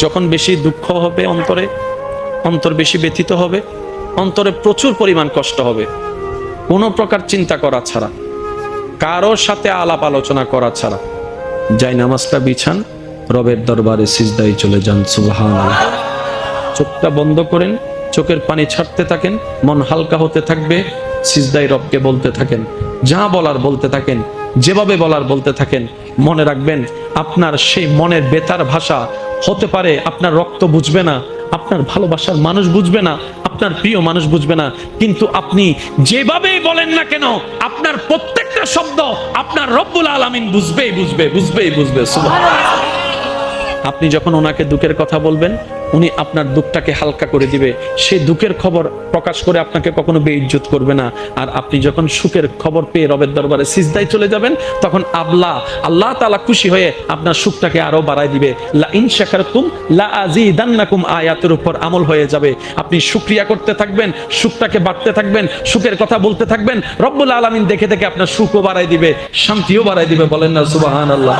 যখন বেশি দুঃখ হবে অন্তর বেশি ব্যথিত হবে, অন্তরে প্রচুর পরিমাণ কষ্ট হবে, কোনো প্রকার চিন্তা করা ছাড়া, কারোর সাথে আলাপ আলোচনা করা ছাড়া যাই নামাজটা বিছান, রবের দরবারে সিজদায় চলে যান। সুবহানাল্লাহ। চোখটা বন্ধ করেন, চোখের পানি ছাড়তে থাকেন, মন হালকা হতে থাকবে, সিজদায় রবকে বলতে থাকেন, যা বলার বলতে থাকেন, যেভাবে বলার বলতে থাকেন। মনে রাখবেন, আপনার সেই মনের বেতার ভাষা হতে পারে আপনার রক্ত বুঝবে না, আপনার ভালোবাসার মানুষ বুঝবে না, আপনার প্রিয় মানুষ বুঝবে না, কিন্তু আপনি যেভাবেই বলেন না কেন, আপনার প্রত্যেকটা শব্দ আপনার রব্বুল আলামিন বুঝবে। সুবহানাল্লাহ। আপনি যখন ওনাকে দুঃখের কথা বলবেন, উনি আপনার দুঃখটাকে হালকা করে দিবে, সেই দুঃখের খবর প্রকাশ করে আপনাকে কখনো বেইজ্জত করবে না। আর আপনি যখন সুখের খবর পেয়ে রবের দরবারে সিজদায় চলে যাবেন, তখন আল্লাহ তাআলা খুশি হয়ে আপনার সুখটাকে আরো বাড়ায় দিবে। লা ইন শাকারতুম লা আযীদান্নাকুম আয়াতের উপর আমল হয়ে যাবে। আপনি শুকরিয়া করতে থাকবেন, সুখটাকে বাড়তে থাকবেন, সুখের কথা বলতে থাকবেন, রব্বুল আলামিন দেখে দেখে আপনার সুখও বাড়ায় দিবে, শান্তিও বাড়ায় দিবে। বলেন না সুবহানাল্লাহ।